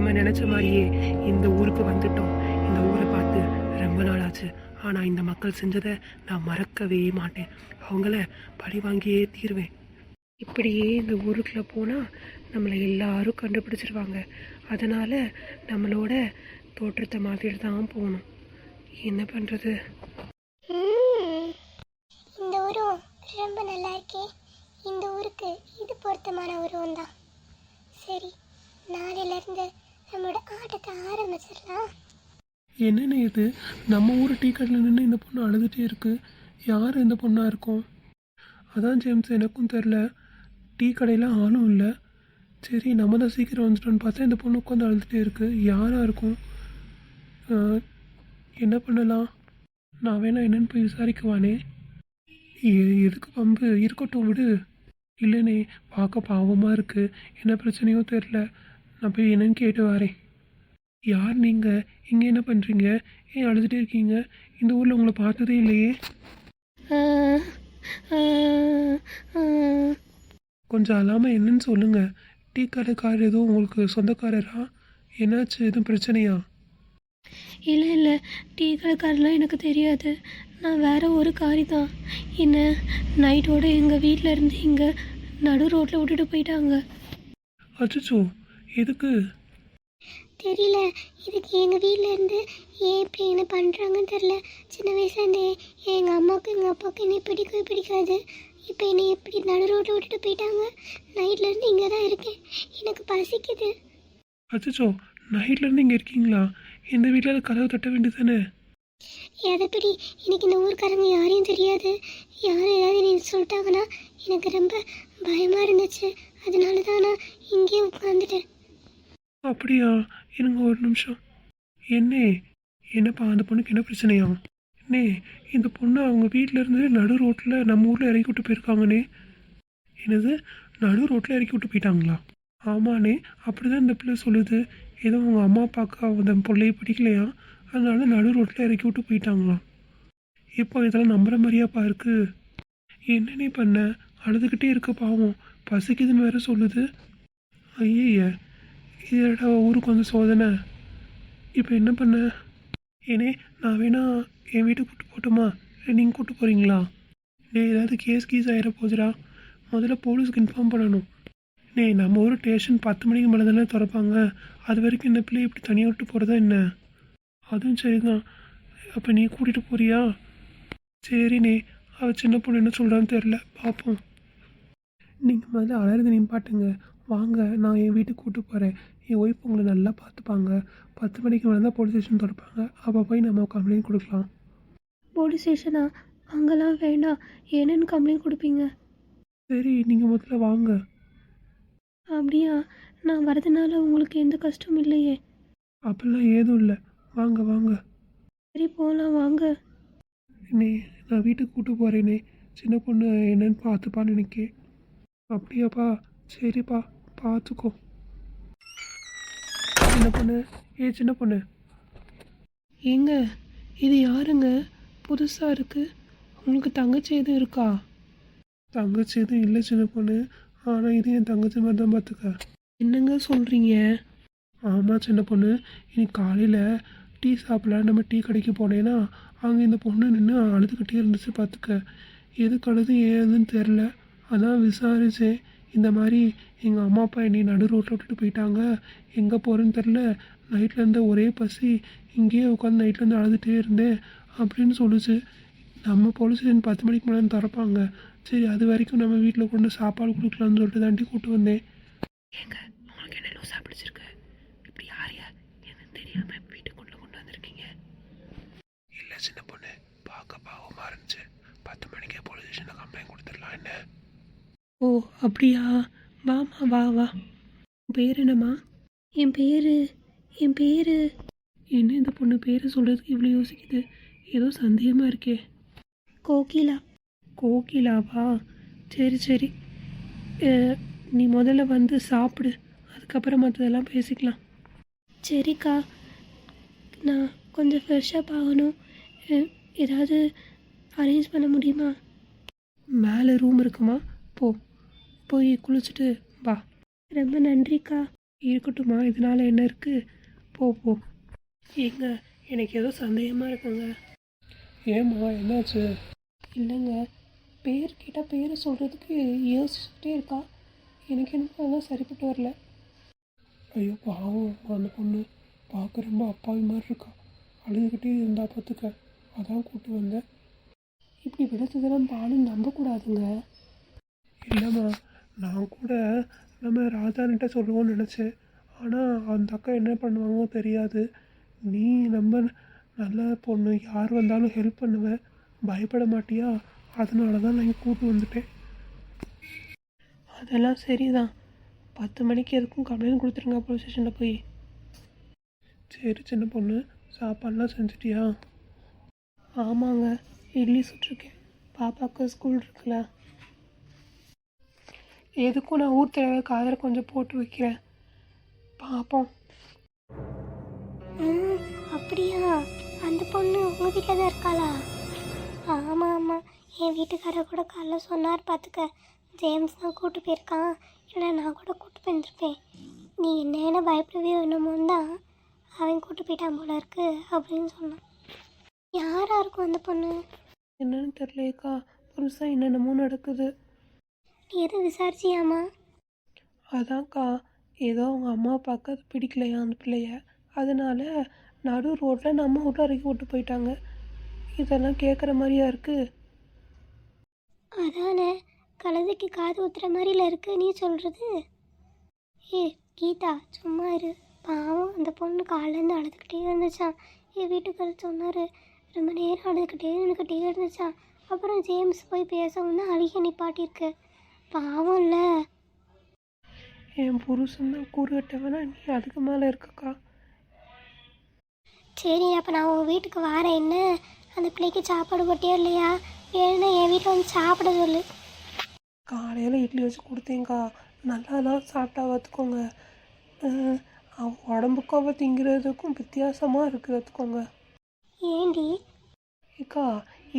நம்ம நினச்ச மாதிரியே இந்த ஊருக்கு வந்துட்டோம். இந்த ஊரை பார்த்து ரொம்ப நாள் ஆச்சு. ஆனால் இந்த மக்கள் செஞ்சதை நான் மறக்கவே மாட்டேன். அவங்கள பழி வாங்கியே தீருவேன். இப்படியே இந்த ஊருக்குள்ளே போனால் நம்மளை எல்லாரும் கண்டுபிடிச்சிருவாங்க. அதனால் நம்மளோட தோற்றத்தை மாற்றிட்டு தான் போகணும். என்ன பண்ணுறது? இந்த உருவம் ரொம்ப நல்லா இருக்கே. இந்த ஊருக்கு இது பொருத்தமான உருவம் தான். சரி, நாளையிலேருந்து நம்மளோட ஆட்டத்தை ஆரம்பிச்சிடலாம். என்னென்ன இது? நம்ம ஊர் டீ கடையில் நின்று இந்த பொண்ணு அழுதுகிட்டே இருக்கு. யார் இந்த பொண்ணாக இருக்கும்? அதான் ஜேம்ஸ், எனக்கும் தெரில. டீ கடையில் ஆளும் இல்லை. சரி, நம்ம தான் சீக்கிரம் வந்துட்டோன்னு பார்த்தா இந்த பொண்ணு உட்காந்து அழுதுகிட்டே இருக்குது. யாராக இருக்கும்? என்ன பண்ணலாம்? நான் வேணா என்னென்னு போய் விசாரிக்குவானே. எதுக்கு பம்பு? இருக்கட்டும், விடு. இல்லைனே, பார்க்க பாவமாக இருக்குது. என்ன பிரச்சனையோ தெரில. நான் போய் என்னன்னு கேட்டு வரேன். யார் நீங்கள்? இங்கே என்ன பண்ணுறீங்க? ஏன் அழுதுகிட்டே இருக்கீங்க? இந்த ஊரில் உங்களை பார்த்ததே இல்லையே. கொஞ்சம் அழாமல் என்னன்னு சொல்லுங்கள். டீ கடைக்காரர் எதுவும் உங்களுக்கு சொந்தக்காரரா? என்னாச்சு? எதுவும் பிரச்சனையா? இல்லை, டீ கடைக்காரெலாம் எனக்கு தெரியாது. நான் வேறு ஒரு காரி தான். என்ன நைட்டோடு எங்கள் வீட்டில் இருந்து இங்கே நடு ரோட்டில் விட்டுட்டு போயிட்டாங்க. அச்சோ, எதுக்கு? தெரியல. இதுக்கு எங்கள் வீட்டில் இருந்து ஏன் இப்படி என்ன பண்ணுறாங்கன்னு தெரில. சின்ன வயசுலேருந்தே எங்கள் அம்மாவுக்கும் எங்கள் அப்பாவுக்கும் என்னை பிடிக்கவே பிடிக்காது. இப்போ என்னை எப்படி நடு ரோட்டில் விட்டுட்டு போயிட்டாங்க. நைட்லேருந்து இங்கே தான் இருக்கேன். எனக்கு பசிக்குது. அச்சோ, நைட்லேருந்து இங்கே இருக்கீங்களா? இந்த வீட்டில் கதவை தட்ட வேண்டியது தானே? எதைப்படி எனக்கு இந்த ஊருக்காரங்க யாரையும் தெரியாது. யாரும் ஏதாவது நீ சொல்லிட்டாங்கன்னா எனக்கு ரொம்ப பயமாக இருந்துச்சு. அதனால தான் நான் இங்கேயே உட்காந்துட்டேன். அப்படியா? இருங்க ஒரு நிமிஷம். என்னப்பா அந்த பொண்ணுக்கு என்ன பிரச்சனையா? அண்ணே, இந்த பொண்ணு அவங்க வீட்டில் இருந்து நடு ரோட்டில் நம்ம ஊரில் இறக்கி விட்டு போயிருக்காங்கண்ணே. என்னது? நடு ரோட்டில் இறக்கி விட்டு போயிட்டாங்களா? ஆமாண்ணே, அப்படி தான் இந்த பிள்ளை சொல்லுது. ஏதோ அவங்க அம்மா அப்பாவுக்கு அந்த பிள்ளையை பிடிக்கலையா, அதனால நடு ரோட்டில் இறக்கி விட்டு போயிட்டாங்களாம். இப்போ இதெல்லாம் நம்புற மாதிரியாப்பா இருக்குது? என்னன்னே பண்ண? அழுதுகிட்டே இருக்க பாவம். பசிக்குதுன்னு வேற சொல்லுது. ஐய, இதடா ஊருக்கு வந்து சோதனை. இப்போ என்ன பண்ண? ஏனே, நான் வேணா என் வீட்டுக்கு கூப்பிட்டு போட்டுமா? இல்லை நீங்கள் கூப்பிட்டு போகிறீங்களா? ஏதாவது கேஸ் ஆகிட போகுதுடா. முதல்ல போலீஸ்க்கு இன்ஃபார்ம் பண்ணணும். நம்ம ஊர் ஸ்டேஷன் 10 மணிக்கு மேலே தானே திறப்பாங்க. அது வரைக்கும் இந்த பிள்ளை இப்படி தனியாக விட்டு போகிறதா என்ன? அதுவும் சரிதான். அப்போ நீ கூட்டிகிட்டு போறியா? சரிண்ணே, அவள் சின்ன பொண்ணு என்ன சொல்கிறான்னு தெரில, பார்ப்போம். நீங்கள் முதல்ல அலறது நிப்பாட்டுங்க. வாங்க, நான் என் வீட்டுக்கு கூப்பிட்டு போகிறேன். என் ஒய்ஃப் உங்களை நல்லா பார்த்துப்பாங்க. 10 மணிக்கு மேலே தான் போலீஸ் ஸ்டேஷன் திறப்பாங்க. அப்போ போய் நம்ம கம்ப்ளைண்ட் கொடுக்கலாம். போலீஸ் ஸ்டேஷனா? அங்கெல்லாம் வேண்டாம். என்னென்னு கம்ப்ளைண்ட் கொடுப்பீங்க? சரி, நீங்கள் முதல்ல வாங்க. அப்படியா? நான் வரதுனால உங்களுக்கு எந்த கஷ்டமும் இல்லையே? அப்படிலாம் ஏதும் இல்லை. வாங்க வாங்க. சரி, போகலாம் வாங்க. நான் வீட்டுக்கு கூப்பிட்டு போகிறேனே. சின்ன பொண்ணு என்னன்னு பார்த்துப்பான்னு நினைக்கேன். அப்படியாப்பா? சரிப்பா, பார்த்துக்கோ. சின்ன பொண்ணு, சின்ன பொண்ணு. ஏங்க, இது யாருங்க? புதுசாக இருக்குது. உங்களுக்கு தங்கச்சி எதுவும் இருக்கா? தங்கச்சி எதுவும் இல்லை சின்ன பொண்ணு. ஆனால் இது என் தங்கச்சி மாதிரி தான், பார்த்துக்க. என்னங்க சொல்கிறீங்க? ஆமாம் சின்ன பொண்ணு. இன்னைக்கு காலையில் டீ சாப்பிடலாம் நம்ம டீ கடைக்கு போனேன்னா அங்கே இந்த பொண்ணு நின்று அழுதுகிட்டே இருந்துச்சு, பார்த்துக்க. எதுக்கு அழுது ஏதுன்னு தெரில. அதான் விசாரித்தேன். இந்த மாதிரி எங்கள் அம்மா அப்பா என்னை நடு ரோட்டில் விட்டுட்டு போயிட்டாங்க, எங்கே போகிறேன்னு தெரில, நைட்லேருந்து ஒரே பசி, இங்கேயே உட்காந்து நைட்லேருந்து அழுதுகிட்டே இருந்தேன் அப்படின்னு சொல்லுச்சு. நம்ம போலீஸ் ஸ்டேஷன் 10 மணிக்கு மேலே திறப்பாங்க. சரி, அது வரைக்கும் நம்ம வீட்டில் கொண்டு சாப்பாடு கொடுக்கலான்னு சொல்லிட்டு தாண்டி கூப்பிட்டு வந்தேன். ஏங்க, உங்களுக்கு என்ன லூஸாக பிடிச்சிருக்கு? இப்படி யாரையா என்னன்னு தெரியாமல் வீட்டுக்குள்ளே கொண்டு வந்திருக்கீங்க? இல்லை சின்ன பொண்ணு, பார்க்க பாவமாக இருந்துச்சு. 10 மணிக்கே போலீஸ் ஸ்டேஷனில் கம்ப்ளைண்ட் கொடுத்துடலாம் என்ன? ஓ, அப்படியா? வாமா, வா வா. பேர் என்னம்மா? என் பேர் என்ன இந்த பொண்ணு பேரை சொல்கிறதுக்கு இவ்வளோ யோசிக்குது? ஏதோ சந்தேகமாக இருக்கே. கோகிலா. கோகிலாவா? சரி சரி, நீ முதல்ல வந்து சாப்பிடு, அதுக்கப்புறம் மற்றதெல்லாம் பேசிக்கலாம். சரிக்கா, நான் கொஞ்சம் ஃப்ரெஷ்ஷப் ஆகணும். ஏதாவது அரேஞ்ச் பண்ண முடியுமா? மேலே ரூம் இருக்குமா? போய் குளிச்சுட்டு வா. ரொம்ப நன்றிக்கா. இருக்கட்டும்மா, இதனால் என்ன இருக்குது? போ போ. ஏங்க, எனக்கு ஏதோ சந்தேகமாக இருக்குங்க. ஏம்மா, என்னாச்சு? இல்லைங்க, பேர் கேட்டால் பேரை சொல்கிறதுக்கு யோசிச்சுட்டே இருக்கா. எனக்கு என்னமோ அதெல்லாம் சரிப்பட்டு வரல. ஐயோ பாவம், அந்த பொண்ணு பார்க்க ரொம்ப அப்பாவி மாதிரி இருக்கா. அழுதுகிட்டே இருந்தா பார்த்துக்க, அதான் கூப்பிட்டு வந்தேன். இப்படி விடுறதெல்லாம் பாலும் நம்பக்கூடாதுங்க. இல்லைம்மா, நான் கூட நம்ம ராதான்கிட்ட சொல்லுவோன்னு நினச்சேன். ஆனால் அந்த அக்கா என்ன பண்ணுவாங்கன்னு தெரியாது. நீ நம்ம நல்ல பொண்ணு, யார் வந்தாலும் ஹெல்ப் பண்ணுவேன், பயப்பட மாட்டியா? அதனால தான் நான் இங்கே கூப்பிட்டு வந்துட்டேன். அதெல்லாம் சரிதான். 10 மணிக்கு எதுக்கும் கம்ப்ளைண்ட் கொடுத்துருங்க போலீஸ் ஸ்டேஷனில் போய். சரி சின்ன பொண்ணு, சாப்பாடெலாம் செஞ்சிட்டியா? ஆமாங்க, இட்லி சுட்டிருக்கேன். பாப்பாவுக்கு ஸ்கூல் இருக்குல்ல. எதுக்கும் நான் ஊர் தேவை காதில் கொஞ்சம் போட்டு வைக்கிறேன், பார்ப்போம். அப்படியா? அந்த பொண்ணு உங்கள் வீட்டில் தான் இருக்காளா? ஆமாம் ஆமாம், என் வீட்டுக்காரர் கூட காலைல சொன்னார் பார்த்துக்க. ஜேம்ஸ் தான் கூப்பிட்டு போயிருக்கான், இல்லை நான் கூட கூப்பிட்டு போயிருந்துருப்பேன். நீ என்ன பயப்படவே வேணுமோன்னு தான் அவன் கூப்பிட்டு போயிட்டான் போல இருக்கு அப்படின்னு சொன்னான். யாராக இருக்கும் அந்த பொண்ணு? என்னன்னு தெரியலையக்கா, புதுசாக என்னென்னமோ நடக்குது. நீ எதுவும் விசாரிச்சியாமா? அதான்க்கா, ஏதோ அவங்க அம்மா அப்பாவுக்கு அது பிடிக்கலையா அந்த பிள்ளைய, அதனால நடு ரோட்டில் நம்ம விட்டு இறக்கி விட்டு போயிட்டாங்க. இதெல்லாம் கேட்குற மாதிரியா இருக்குது? அதானே, கழுதைக்கு காது ஊத்துற மாதிரில இருக்கு நீ சொல்கிறது. ஏ கீதா, சும்மா இரு. பாவம், அந்த பொண்ணு காலையிலேருந்து அழுதுகிட்டே இருந்துச்சான். என் வீட்டுக்காரர் சொன்னார், ரொம்ப நேரம் அழுதுகிட்டே இருந்துச்சான். அப்புறம் ஜேம்ஸ் போய் பேசவும் தான் அழுகி நிப்பாட்டியிருக்கு. பாவம் இல்லை? என் புருஷன் தான் கூறுகட்டவனா, நீ அதுக்கு மேலே இருக்கக்கா. சரி, அப்போ நான் உங்கள் வீட்டுக்கு வரேன். என்ன அந்த பிள்ளைக்கு சாப்பாடு போட்டியோ இல்லையா? வேணுன்னா என் வீட்டில் வந்து சாப்பிட சொல்லு. காலையில் இட்லி வச்சு கொடுத்தேங்க்கா, நல்லாதான் சாப்பிட்டா பார்த்துக்கோங்க. அவன் உடம்புக்கும் அவள் திங்கிறதுக்கும் வித்தியாசமாக இருக்குது பார்த்துக்கோங்க. ஏண்டி? ஏக்கா,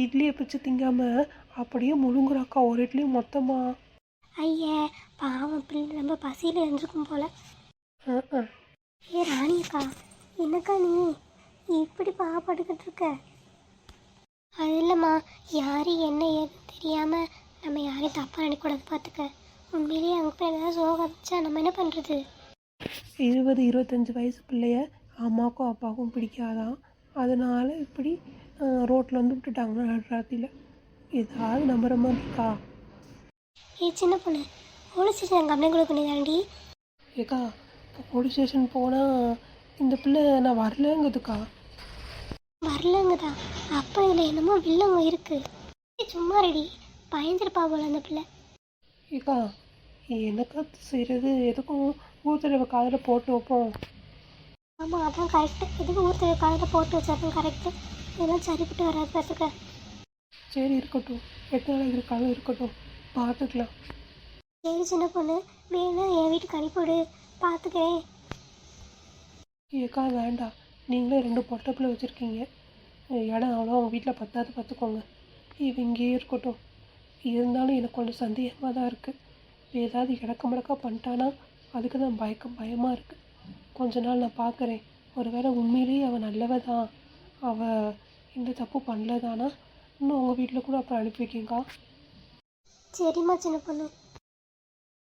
இட்லியை பிச்சு திங்காமல் அப்படியே முழுங்குறாக்கா ஒரு இட்லி மொத்தமாக. ஐயா பாவம், பிள்ளை ரொம்ப பசியில் எழுந்துக்கும் போல. ஏ ராணியக்கா, என்னக்கா நீ இப்படி பாப்படுக்கிட்டு இருக்க? அது இல்லைம்மா, யார் என்ன ஏதுன்னு தெரியாமல் நம்ம யாரையும் தப்பாக நினைக்கூடாது பார்த்துக்க. உண்மையிலேயே அங்கே போய் ஏதாவது சோகம் வந்துச்சா நம்ம என்ன பண்ணுறது? 20-25 வயசு பிள்ளைய அம்மாவுக்கும் அப்பாவுக்கும் பிடிக்காதான், அதனால் இப்படி ரோட்டில் வந்து விட்டுட்டாங்கன்னா நடுராத்திரியில். ஏதாவது நம்புற மாதிரி இருக்கா? ஏ சின்ன பொண்ணு, போலீஸ் ஸ்டேஷன் கம்ப்ளைண்ட் கொடுக்க வேண்டியதாண்டி. ஏக்கா, இப்போ போலீஸ் ஸ்டேஷன் போனால் இந்த பிள்ளை நான் வரலங்குதுக்கா. வரலங்குதா? அப்போ இதில் என்னமோ வில்லங்க இருக்குது. சும்மா ரெடி, பயந்துருப்பா போல அந்த பிள்ளை. ஏக்கா, என்னக்கா செய்கிறது? எதுக்கும் ஊர் தலைவ காதில் போட்டு வைப்போம். ஆமாம் அதான் கரெக்டு. எதுக்கு ஊர் தேவை காலையில் போட்டு வச்சாதான் கரெக்டு. இதெல்லாம் சரிப்பட்டு வராது பார்த்துக்க. சரி இருக்கட்டும், எத்தனை நாளைக்கு இருக்காலும் இருக்கட்டும், பார்த்துக்கலாம். சரி சின்ன பொண்ணு, வேணா என் வீட்டுக்கு அனுப்பிவிடு, பார்த்துக்கிறேன். ஏக்கா வேண்டாம், நீங்களே 2 பொட்டை பிள்ளை வச்சுருக்கீங்க, இடம் அவ்வளோ அவங்க வீட்டில் பத்தாது பார்த்துக்கோங்க. இவன் இங்கேயே இருக்கட்டும். இருந்தாலும் எனக்கு கொஞ்சம் சந்தேகமாக தான் இருக்குது. ஏதாவது இடக்க முடக்கா பண்ணிட்டானா அதுக்கு தான் பயமாக இருக்குது. கொஞ்ச நாள் நான் பார்க்குறேன், ஒரு வேளை உண்மையிலேயே அவள் நல்லவ தான், அவள் இந்த தப்பு பண்ணல தானா, இன்னும் உங்கள் வீட்டில் கூட அப்புறம் அனுப்பி வைக்கீங்கக்கா. சரிம்மா சின்ன பொண்ணு.